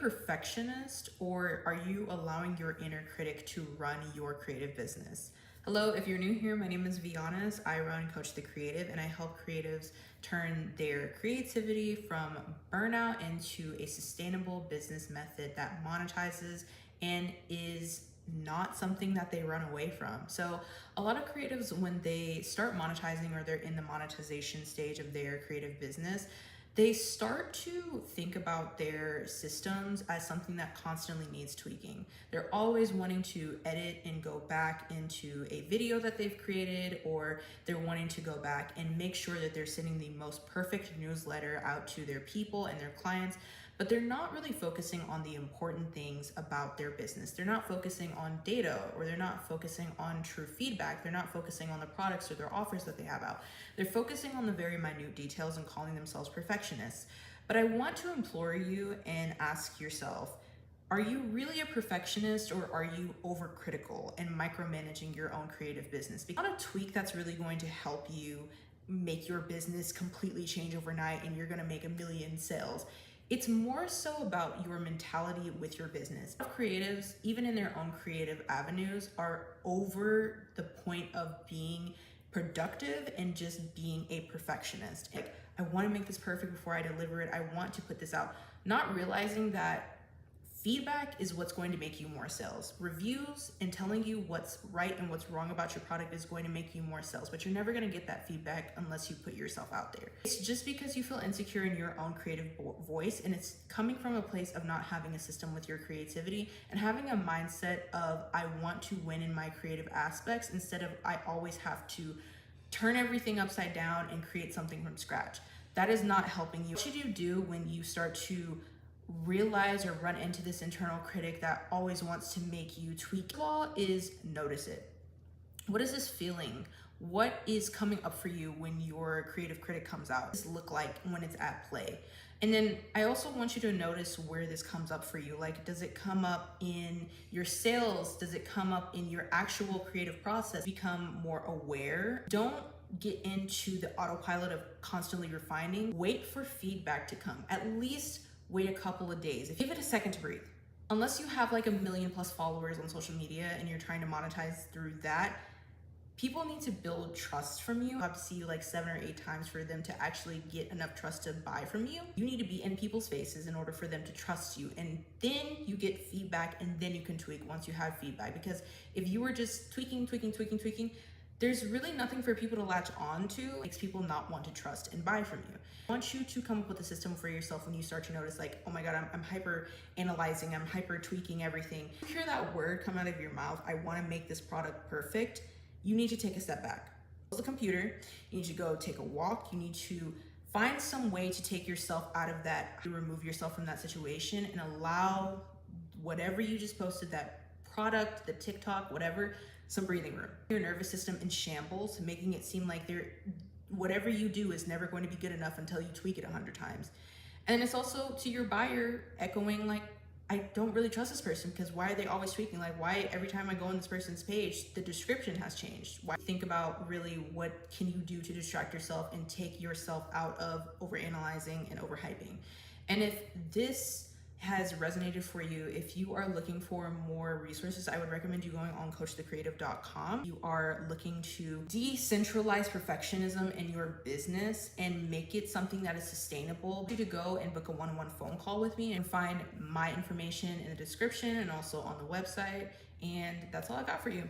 perfectionist, or are you allowing your inner critic to run your creative business? Hello, if you're new here, my name is Vianas. I run and coach the creative, and I help creatives turn their creativity from burnout into a sustainable business method that monetizes and is not something that they run away from. So a lot of creatives, when they start monetizing or they're in the monetization stage of their creative business, they start to think about their systems as something that constantly needs tweaking. They're always wanting to edit and go back into a video that they've created, or they're wanting to go back and make sure that they're sending the most perfect newsletter out to their people and their clients, but they're not really focusing on the important things about their business. They're not focusing on data, or they're not focusing on true feedback. They're not focusing on the products or their offers that they have out. They're focusing on the very minute details and calling themselves perfectionists. But I want to implore you and ask yourself, are you really a perfectionist, or are you overcritical and micromanaging your own creative business? Because not a tweak that's really going to help you make your business completely change overnight and you're gonna make 1 million sales. It's more so about your mentality with your business. Creatives, even in their own creative avenues, are over the point of being productive and just being a perfectionist. Like, I want to make this perfect before I deliver it. I want to put this out, not realizing that feedback is what's going to make you more sales. Reviews and telling you what's right and what's wrong about your product is going to make you more sales, but you're never going to get that feedback unless you put yourself out there. It's just because you feel insecure in your own creative voice, and it's coming from a place of not having a system with your creativity and having a mindset of, I want to win in my creative aspects, instead of I always have to turn everything upside down and create something from scratch. That is not helping you. What should you do when you start to realize or run into this internal critic that always wants to make you tweak? The law is notice it. What is this feeling? What is coming up for you when your creative critic comes out? What does this look like when it's at play? And then I also want you to notice where this comes up for you. Like, does it come up in your sales? Does it come up in your actual creative process? Become more aware. Don't get into the autopilot of constantly refining. Wait for feedback to come. At least wait a couple of days. Give it a second to breathe. Unless you have like 1 million+ followers on social media and you're trying to monetize through that, people need to build trust from you. You have to see you like 7 or 8 times for them to actually get enough trust to buy from you. You need to be in people's faces in order for them to trust you. And then you get feedback, and then you can tweak once you have feedback. Because if you were just tweaking, there's really nothing for people to latch on to. It makes people not want to trust and buy from you. I want you to come up with a system for yourself when you start to notice, like, oh my God, I'm hyper analyzing, I'm hyper tweaking everything. You hear that word come out of your mouth, I want to make this product perfect. You need to take a step back. Close the computer, you need to go take a walk, you need to find some way to take yourself out of that, to remove yourself from that situation and allow whatever you just posted, that product, the TikTok, whatever, some breathing room. Your nervous system in shambles, making it seem like whatever you do is never going to be good enough until you tweak it 100 times. And it's also to your buyer echoing, like, I don't really trust this person, because why are they always tweaking? Like, why every time I go on this person's page, the description has changed? Why? Think about really what can you do to distract yourself and take yourself out of overanalyzing and overhyping. And if this has resonated for you, if you are looking for more resources, I would recommend you going on coachthecreative.com. You are looking to decentralize perfectionism in your business and make it something that is sustainable. You to go and book a one-on-one phone call with me, and find my information in the description and also on the website. And that's all I got for you.